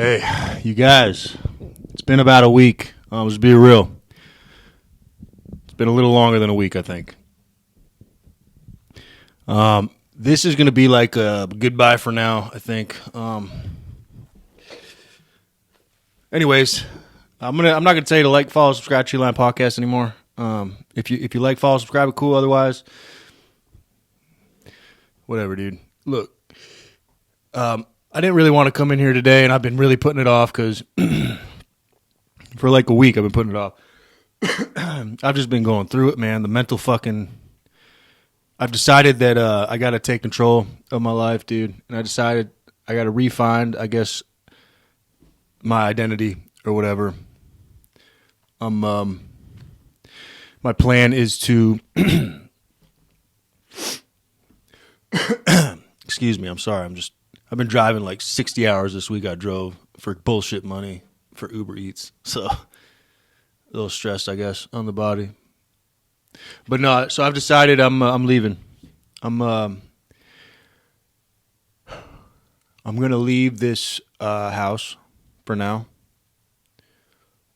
Hey, you guys, it's been about a week. Let's be real. It's been a little longer than a week, I think. This is going to be like a goodbye for now, I think. Anyways, I'm not gonna tell you to like, follow, subscribe to Treeline Podcast anymore. If you like, follow, subscribe, cool. Otherwise, whatever, dude. Look, I didn't really want to come in here today, and I've been really putting it off because for like a week I've been putting it off. I've just been going through it, man. The mental fucking. I've decided that I got to take control of my life, dude, and I decided I got to refine, I guess, my identity or whatever. My plan is to. Excuse me. I'm sorry. I've been driving like 60 hours this week. I drove for bullshit money for Uber Eats, so a little stressed, I guess, on the body. But no, so I've decided I'm leaving. I'm gonna leave this house for now.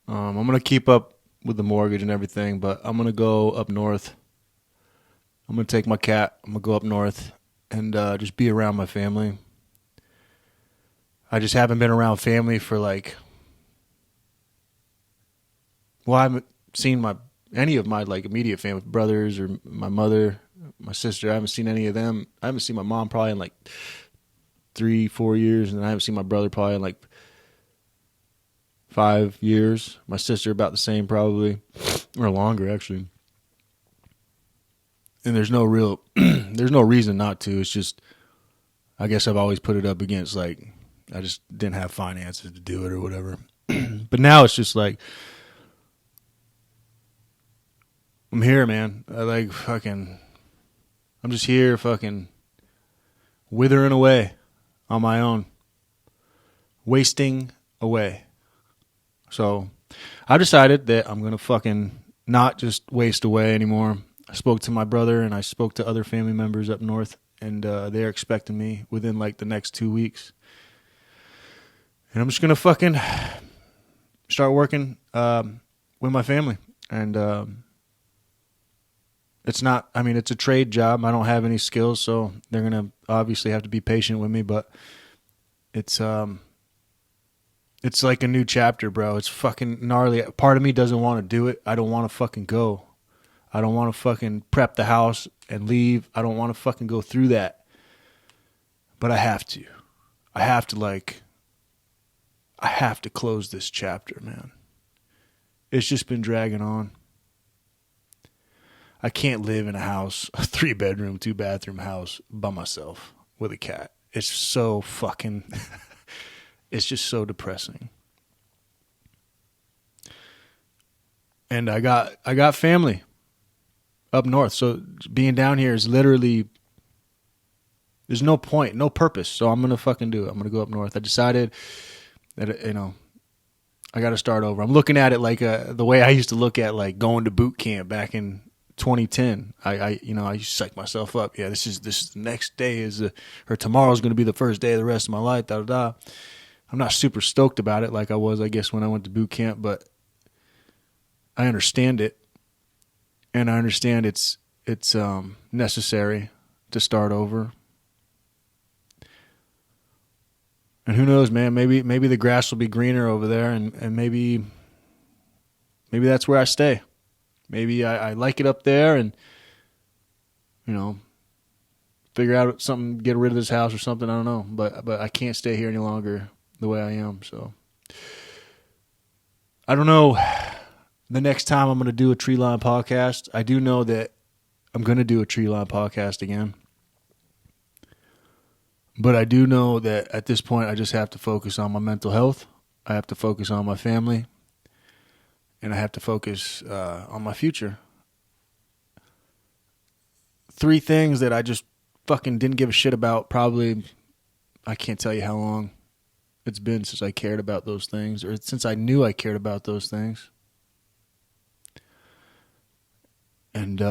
I'm gonna keep up with the mortgage and everything, but I'm gonna go up north. I'm gonna take my cat. I'm gonna go up north and just be around my family. I just haven't been around family for like. Well, I haven't seen any of my like immediate family, brothers or my mother, my sister. I haven't seen any of them. I haven't seen my mom probably in like 3-4 years, and I haven't seen my brother probably in like 5 years. My sister about the same probably, or longer actually. And there's no real, there's no reason not to. It's just, I guess I've always put it up against like, I just didn't have finances to do it or whatever. But now it's just like, I'm here, man. I'm just here fucking withering away on my own. Wasting away. So I decided that I'm going to fucking not just waste away anymore. I spoke to my brother and I spoke to other family members up north, and they're expecting me within like the next 2 weeks. And I'm just going to fucking start working with my family. And it's a trade job. I don't have any skills, so they're going to obviously have to be patient with me, but it's like a new chapter, bro. It's fucking gnarly. Part of me doesn't want to do it. I don't want to fucking go. I don't want to fucking prep the house and leave. I don't want to fucking go through that. But I have to. I have to close this chapter, man. It's just been dragging on. I can't live in a house, a 3-bedroom, 2-bathroom house by myself with a cat. It's so fucking, it's just so depressing. And I got family up north. So being down here is literally, there's no point, no purpose. So I'm going to fucking do it. I'm going to go up north. I decided that, I got to start over. I'm looking at it like the way I used to look at like going to boot camp back in 2010. I used to psych myself up. Yeah, this is the next day or tomorrow's going to be the first day of the rest of my life. Da da da. I'm not super stoked about it like I was, I guess, when I went to boot camp, but I understand it, and I understand it's necessary to start over. And who knows, man? Maybe the grass will be greener over there, and maybe that's where I stay. Maybe I like it up there, and figure out something, get rid of this house or something. I don't know, but I can't stay here any longer the way I am. So I don't know. The next time I'm going to do a Treeline podcast, I do know that I'm going to do a Treeline podcast again. But I do know that at this point, I just have to focus on my mental health. I have to focus on my family. And I have to focus on my future. 3 things that I just fucking didn't give a shit about. Probably, I can't tell you how long it's been since I cared about those things, or since I knew I cared about those things. And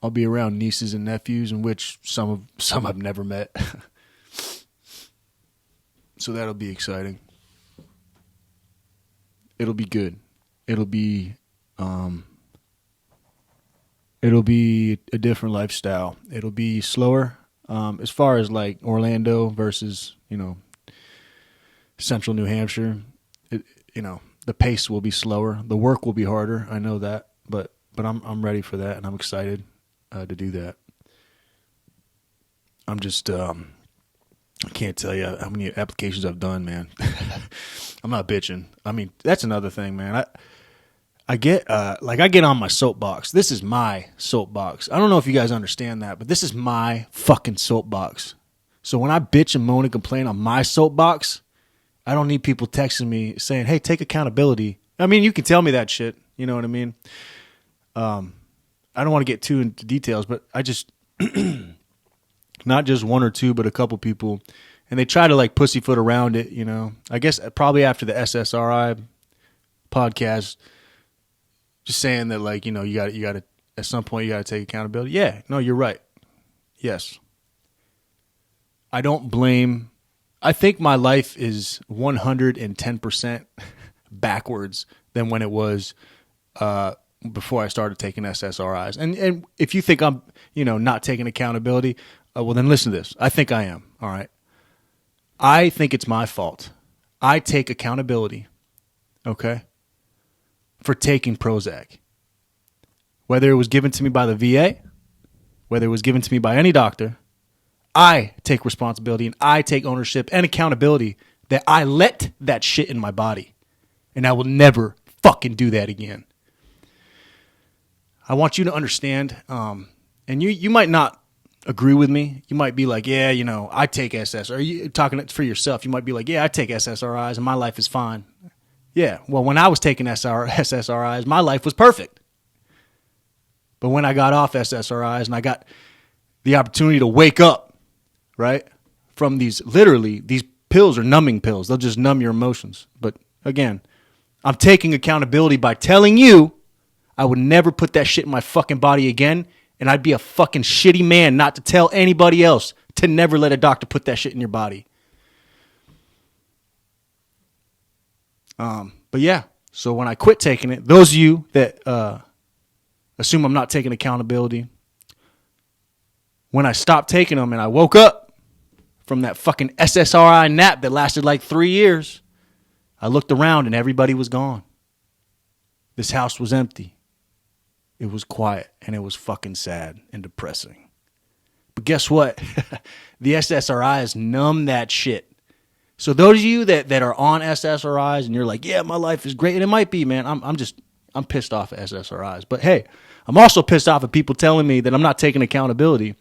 I'll be around nieces and nephews, in which some I've never met. So that'll be exciting. it'll be good. It'll be a different lifestyle. It'll be slower. As far as like Orlando versus, Central New Hampshire, the pace will be slower. The work will be harder. I know that, but I'm ready for that, and I'm excited to do that. I'm just I can't tell you how many applications I've done, man. I'm not bitching. I mean, that's another thing, man. I get on my soapbox. This is my soapbox. I don't know if you guys understand that, but this is my fucking soapbox. So when I bitch and moan and complain on my soapbox, I don't need people texting me saying, hey, take accountability. I mean, you can tell me that shit. You know what I mean? I don't want to get too into details, but I just, not just one or two, but a couple people, and they try to like pussyfoot around it, I guess probably after the SSRI podcast, just saying that like, you got to, at some point you got to take accountability. Yeah, no, you're right. Yes. I don't blame. I think my life is 110% backwards than when it was before I started taking SSRIs. And if you think I'm, not taking accountability, well, then listen to this. I think I am. All right. I think it's my fault. I take accountability, okay, for taking Prozac. Whether it was given to me by the VA, whether it was given to me by any doctor, I take responsibility and I take ownership and accountability that I let that shit in my body. And I will never fucking do that again. I want you to understand, and you might not agree with me. You might be like, yeah, I take SS. Or you talking for yourself, you might be like, yeah, I take SSRIs and my life is fine. Yeah, well, when I was taking SSRIs, my life was perfect. But when I got off SSRIs and I got the opportunity to wake up, right, from these pills are numbing pills. They'll just numb your emotions. But again, I'm taking accountability by telling you I would never put that shit in my fucking body again, and I'd be a fucking shitty man not to tell anybody else to never let a doctor put that shit in your body. But yeah, so when I quit taking it, those of you that assume I'm not taking accountability, when I stopped taking them and I woke up from that fucking SSRI nap that lasted like 3 years, I looked around and everybody was gone. This house was empty. It was quiet and it was fucking sad and depressing. But guess what? The SSRIs numb that shit. So those of you that are on SSRIs and you're like, yeah, my life is great, and it might be, man. I'm pissed off at SSRIs. But hey, I'm also pissed off at people telling me that I'm not taking accountability.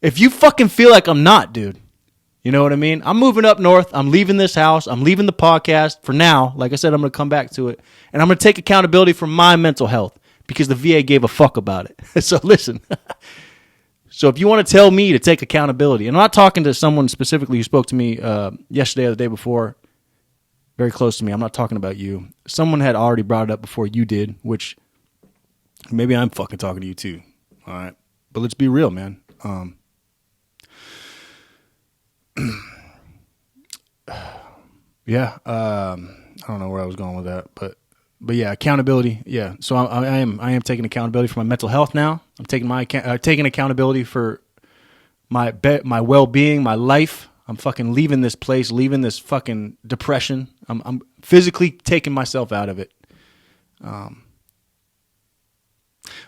If you fucking feel like I'm not, dude, you know what I mean? I'm moving up north. I'm leaving this house. I'm leaving the podcast for now. Like I said, I'm going to come back to it. And I'm going to take accountability for my mental health because the VA gave a fuck about it. So listen. So if you want to tell me to take accountability, and I'm not talking to someone specifically who spoke to me yesterday or the day before, very close to me. I'm not talking about you. Someone had already brought it up before you did, which maybe I'm fucking talking to you too. All right. But let's be real, man. Yeah, I don't know where I was going with that, but yeah, accountability. Yeah, so I am taking accountability for my mental health now. I'm taking taking accountability for my well-being, my life. I'm fucking leaving this place, leaving this fucking depression. I'm physically taking myself out of it.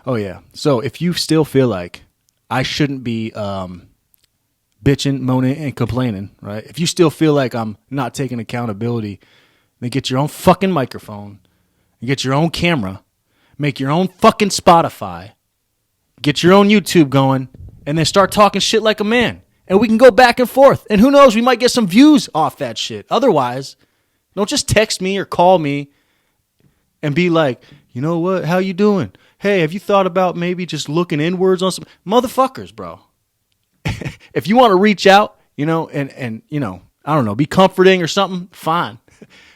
Oh yeah. So if you still feel like I shouldn't be bitching, moaning, and complaining, right? If you still feel like I'm not taking accountability, then get your own fucking microphone, and get your own camera, make your own fucking Spotify, get your own YouTube going, and then start talking shit like a man. And we can go back and forth. And who knows, we might get some views off that shit. Otherwise, don't just text me or call me and be like, you know what, how you doing? Hey, have you thought about maybe just looking inwards on some motherfuckers, bro? If you want to reach out, and I don't know, be comforting or something, fine.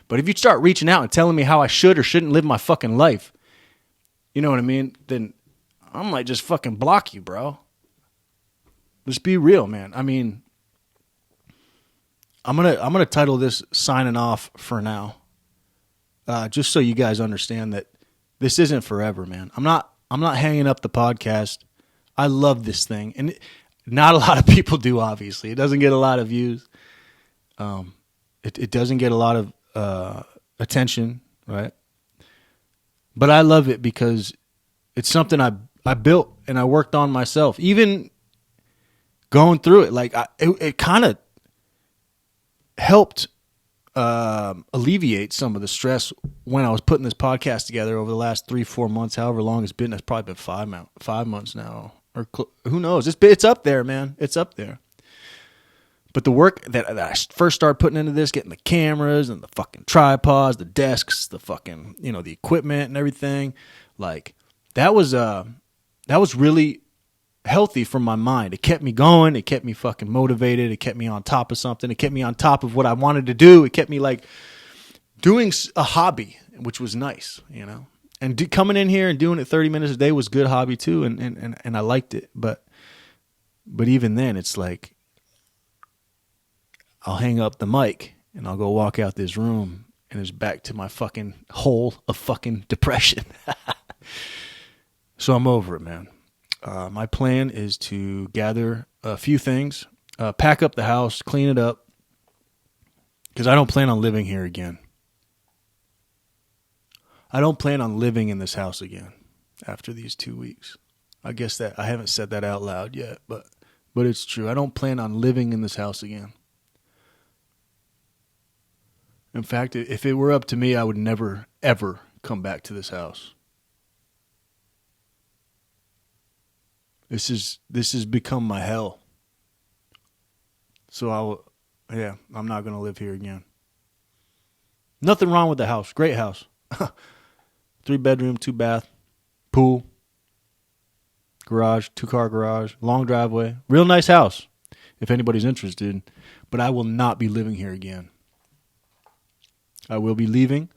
But if you start reaching out and telling me how I should or shouldn't live my fucking life, you know what I mean? Then I might just fucking block you, bro. Let's be real, man. I mean, I'm gonna title this "Signing Off" for now. just so you guys understand that this isn't forever, man. I'm not hanging up the podcast. I love this thing, and not a lot of people do. Obviously, it doesn't get a lot of views. It doesn't get a lot of attention, right? But I love it because it's something I built and I worked on myself. Even going through it, like it kind of helped alleviate some of the stress when I was putting this podcast together over the last 3-4 months, however long it's been. It's probably been 5 months now, or who knows? It's up there, man. It's up there. But the work that I first started putting into this, getting the cameras and the fucking tripods, the desks, the fucking, the equipment and everything, like that was really healthy for my mind. It kept me going. It kept me fucking motivated. It kept me on top of something. It kept me on top of what I wanted to do. It kept me like doing a hobby, which was nice, And coming in here and doing it 30 minutes a day was good hobby too, and I liked it. But even then, it's like, I'll hang up the mic and I'll go walk out this room and it's back to my fucking hole of fucking depression. So I'm over it, man. My plan is to gather a few things, pack up the house, clean it up, because I don't plan on living here again. I don't plan on living in this house again after these 2 weeks. I guess that I haven't said that out loud yet, but it's true. I don't plan on living in this house again. In fact, if it were up to me, I would never, ever come back to this house. This has become my hell. So I'm not going to live here again. Nothing wrong with the house. Great house. 3-bedroom, 2-bath, pool, garage, 2-car garage, long driveway. Real nice house, if anybody's interested. But I will not be living here again. I will be leaving.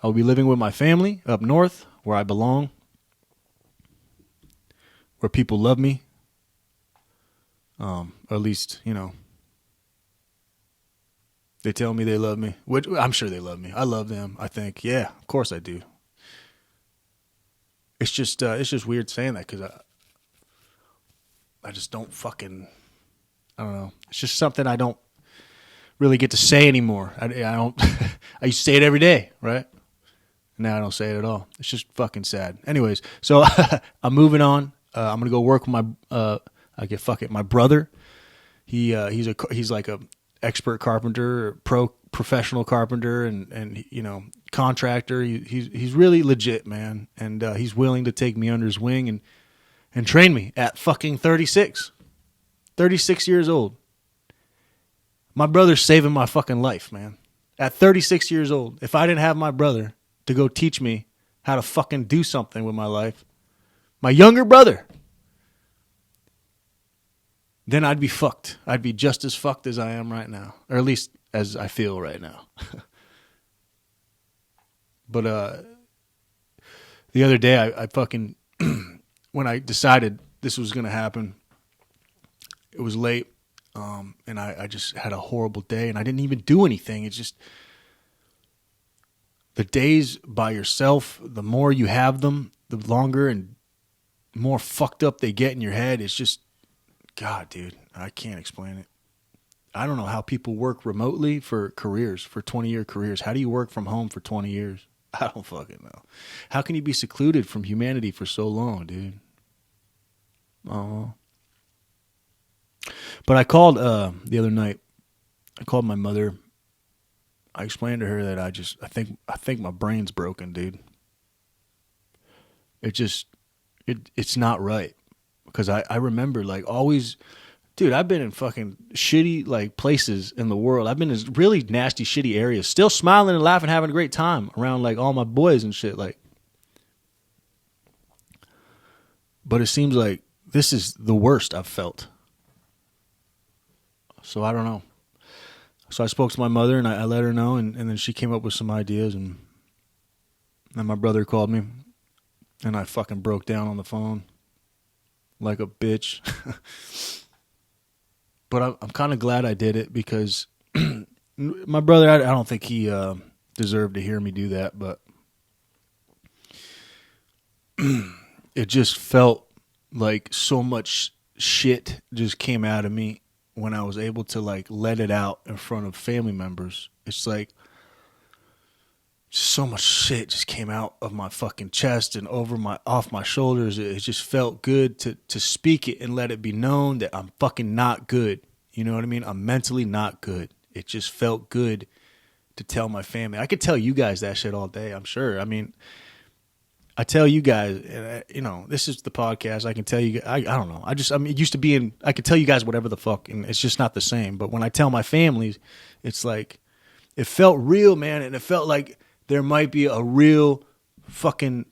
I will be living with my family up north, where I belong, where people love me. Or at least, they tell me they love me. Which I'm sure they love me. I love them, I think. Yeah, of course I do. It's just weird saying that because I just don't fucking, I don't know. It's just something I don't really get to say anymore. I don't. I used to say it every day, right? Now I don't say it at all. It's just fucking sad. Anyways, so I'm moving on. I'm gonna go work with my brother. He's like a expert carpenter, professional carpenter, and contractor. He's really legit, man, and he's willing to take me under his wing and train me at fucking 36 years old. My brother's saving my fucking life, man. At 36 years old, if I didn't have my brother to go teach me how to fucking do something with my life, my younger brother, then I'd be fucked. I'd be just as fucked as I am right now, or at least as I feel right now. But the other day, I fucking, when I decided this was going to happen, it was late. And I just had a horrible day, and I didn't even do anything. It's just the days by yourself, the more you have them, the longer and more fucked up they get in your head. It's just, God, dude, I can't explain it. I don't know how people work remotely for careers, for 20-year careers. How do you work from home for 20 years? I don't fucking know. How can you be secluded from humanity for so long, dude? But I called the other night. I called my mother. I explained to her that I think my brain's broken, dude. It's not right. Because I remember, like, always, dude, I've been in fucking shitty, like, places in the world. I've been in really nasty, shitty areas. Still smiling and laughing, having a great time around, like, all my boys and shit, like. But it seems like this is the worst I've felt. So I don't know. So I spoke to my mother and I let her know, and then she came up with some ideas, and then my brother called me, and I fucking broke down on the phone like a bitch. But I'm kind of glad I did it because my brother, I don't think he deserve to hear me do that, but it just felt like so much shit just came out of me when I was able to like let it out in front of family members. It's like so much shit just came out of my fucking chest and off my shoulders. It just felt good to speak it and let it be known that I'm fucking not good. You know what I mean? I'm mentally not good. It just felt good to tell my family. I could tell you guys that shit all day, I'm sure. I mean, I tell you guys, this is the podcast. I can tell you, I don't know. It used to be I could tell you guys whatever the fuck, and it's just not the same. But when I tell my families, it's like, it felt real, man. And it felt like there might be a real fucking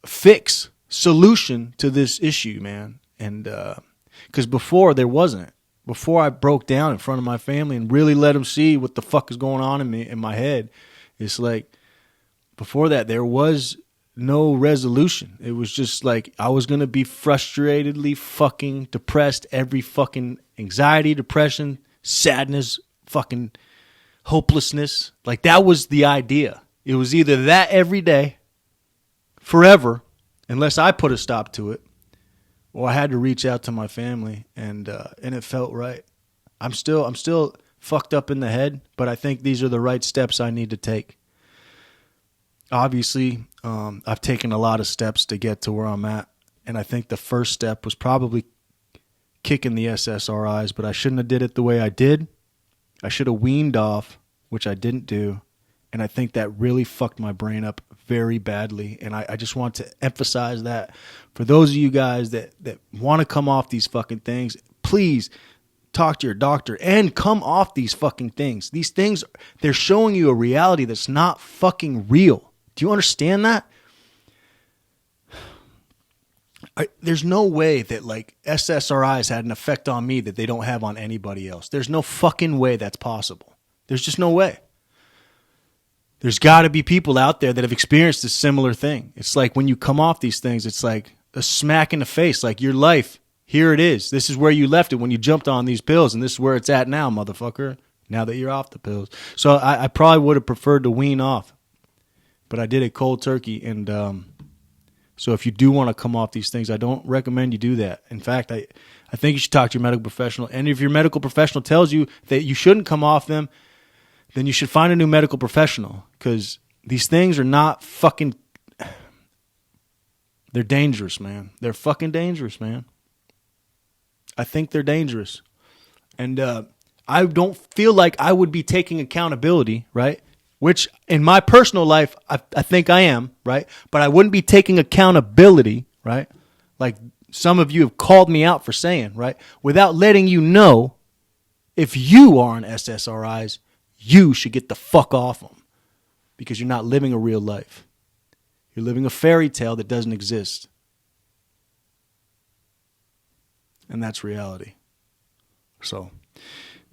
solution to this issue, man. And, cause before there wasn't. Before I broke down in front of my family and really let them see what the fuck is going on in my head, it's like, before that, there was no resolution. It was just like I was going to be frustratedly fucking depressed, every fucking anxiety, depression, sadness, fucking hopelessness. Like that was the idea. It was either that every day, forever, unless I put a stop to it, or I had to reach out to my family, and it felt right. I'm still fucked up in the head, but I think these are the right steps I need to take. Obviously, I've taken a lot of steps to get to where I'm at, and I think the first step was probably kicking the SSRIs, but I shouldn't have did it the way I did. I should have weaned off, which I didn't do, and I think that really fucked my brain up very badly, and I just want to emphasize that for those of you guys that want to come off these fucking things, please talk to your doctor and come off these fucking things. These things, they're showing you a reality that's not fucking real. Do you understand that? There's no way that like SSRIs had an effect on me that they don't have on anybody else. There's no fucking way that's possible. There's just no way. There's got to be people out there that have experienced a similar thing. It's like when you come off these things, it's like a smack in the face, like your life, here it is. This is where you left it when you jumped on these pills, and this is where it's at now, motherfucker, now that you're off the pills. So I probably would have preferred to wean off. But I did it cold turkey, and so if you do want to come off these things, I don't recommend you do that. In fact, I think you should talk to your medical professional, and if your medical professional tells you that you shouldn't come off them, then you should find a new medical professional, because these things are not fucking, they're dangerous, man. They're fucking dangerous, man. I think they're dangerous. And I don't feel like I would be taking accountability, right? Which in my personal life, I think I am, right? But I wouldn't be taking accountability, right? Like some of you have called me out for saying, right? Without letting you know, if you are on SSRIs, you should get the fuck off them, because you're not living a real life. You're living a fairy tale that doesn't exist. And that's reality. So,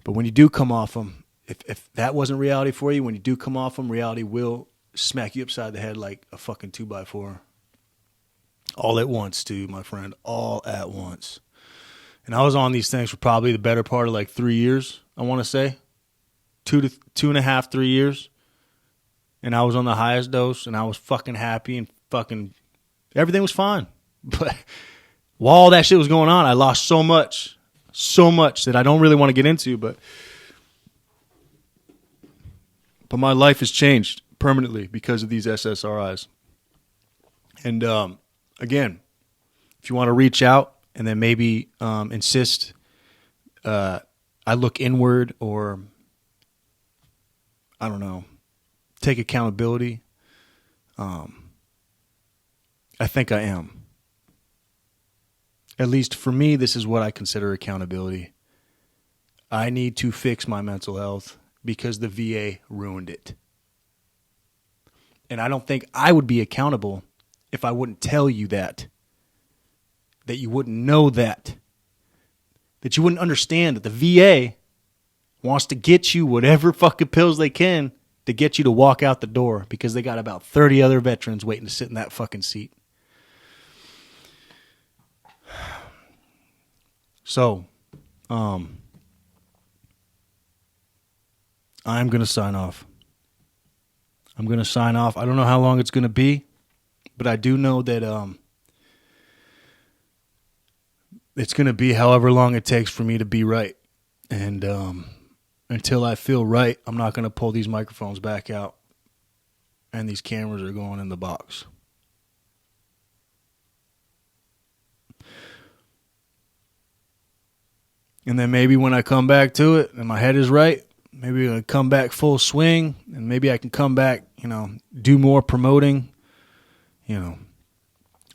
but when you do come off them, if that wasn't reality for you, when you do come off them, reality will smack you upside the head like a fucking 2x4. All at once, too, my friend. All at once. And I was on these things for probably the better part of like 3 years, I want to say. 2.5, 3 years. And I was on the highest dose, and I was fucking happy, and fucking everything was fine. But while all that shit was going on, I lost so much that I don't really want to get into, but my life has changed permanently because of these SSRIs. And again, if you want to reach out and then maybe insist I look inward, or I don't know, take accountability, I think I am. At least for me, this is what I consider accountability. I need to fix my mental health because the VA ruined it. And I don't think I would be accountable if I wouldn't tell you that you wouldn't know that you wouldn't understand that the VA wants to get you whatever fucking pills they can to get you to walk out the door, because they got about 30 other veterans waiting to sit in that fucking seat. So, I'm going to sign off. I'm going to sign off. I don't know how long it's going to be, but I do know that it's going to be however long it takes for me to be right. And until I feel right, I'm not going to pull these microphones back out. And these cameras are going in the box. And then maybe when I come back to it and my head is right, maybe I come back full swing, and maybe I can come back, do more promoting,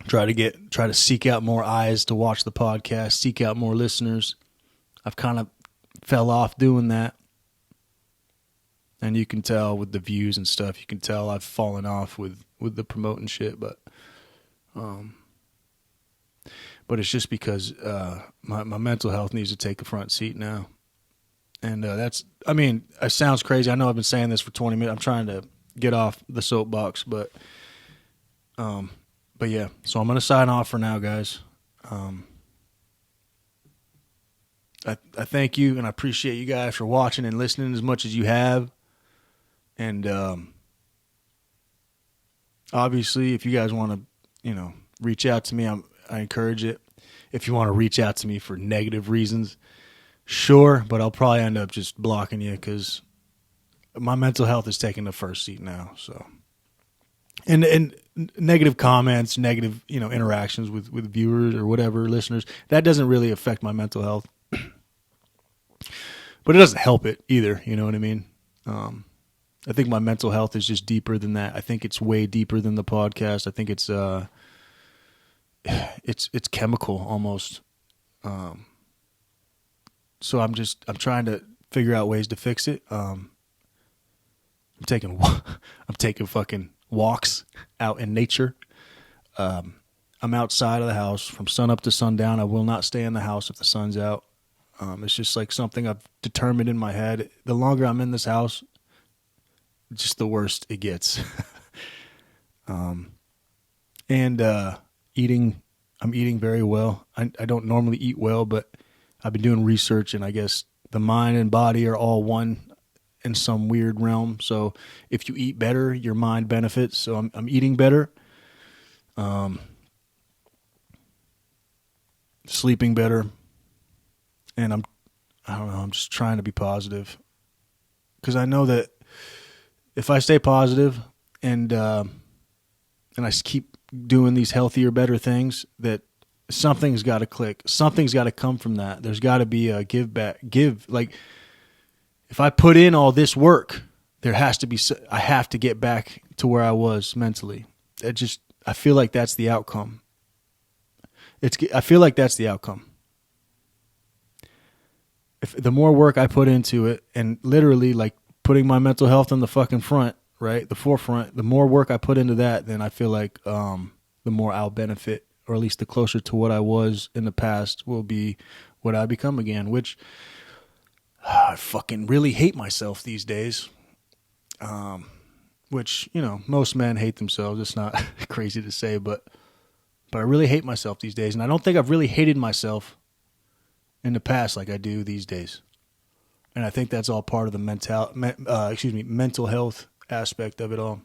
try to seek out more eyes to watch the podcast, seek out more listeners. I've kind of fell off doing that. And you can tell with the views and stuff, you can tell I've fallen off with the promoting shit, but it's just because my mental health needs to take a front seat now. And it sounds crazy. I know I've been saying this for 20 minutes. I'm trying to get off the soapbox, but yeah. So I'm going to sign off for now, guys. I thank you, and I appreciate you guys for watching and listening as much as you have. And obviously, if you guys want to, reach out to me, I encourage it. If you want to reach out to me for negative reasons, sure, but I'll probably end up just blocking you because my mental health is taking the first seat now. So, and negative comments, negative interactions with viewers or whatever, listeners, that doesn't really affect my mental health, but it doesn't help it either. You know what I mean? I think my mental health is just deeper than that. I think it's way deeper than the podcast. I think it's chemical almost. So I'm trying to figure out ways to fix it. I'm taking fucking walks out in nature. I'm outside of the house from sun up to sundown. I will not stay in the house if the sun's out. It's just like something I've determined in my head. The longer I'm in this house, just the worse it gets. Eating, I'm eating very well. I don't normally eat well, but I've been doing research, and I guess the mind and body are all one in some weird realm. So if you eat better, your mind benefits. So I'm eating better, sleeping better, and I'm just trying to be positive, because I know that if I stay positive and I keep doing these healthier, better things, that something's got to click. Something's got to come from that. There's got to be a give. Like, if I put in all this work, I have to get back to where I was mentally. I feel like that's the outcome. I feel like that's the outcome. If the more work I put into it, and literally like putting my mental health on the fucking front, right, the forefront, the more work I put into that, then I feel like the more I'll benefit, or at least the closer to what I was in the past will be what I become again, which I fucking really hate myself these days. Which, most men hate themselves. It's not crazy to say, but I really hate myself these days. And I don't think I've really hated myself in the past like I do these days. And I think that's all part of the mental health aspect of it all.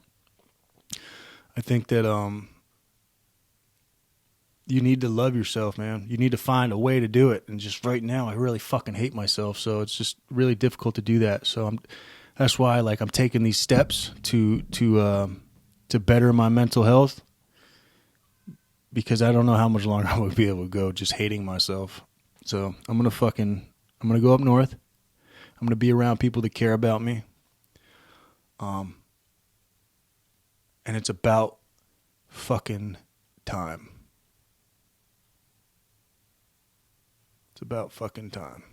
I think that you need to love yourself, man. You need to find a way to do it. And just right now, I really fucking hate myself. So it's just really difficult to do that. So that's why I'm taking these steps to better my mental health, because I don't know how much longer I would be able to go just hating myself. So I'm going to go up north. I'm going to be around people that care about me. And it's about fucking time. It's about fucking time.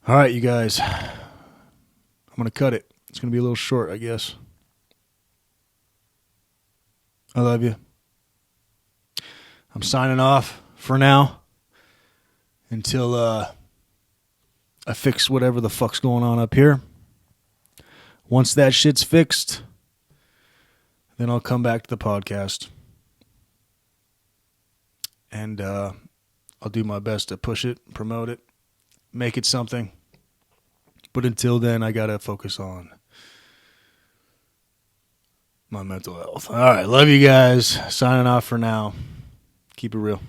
All right, you guys. I'm going to cut it. It's going to be a little short, I guess. I love you. I'm signing off for now until I fix whatever the fuck's going on up here. Once that shit's fixed, then I'll come back to the podcast. And I'll do my best to push it, promote it, make it something. But until then, I got to focus on my mental health. All right. Love you guys. Signing off for now. Keep it real.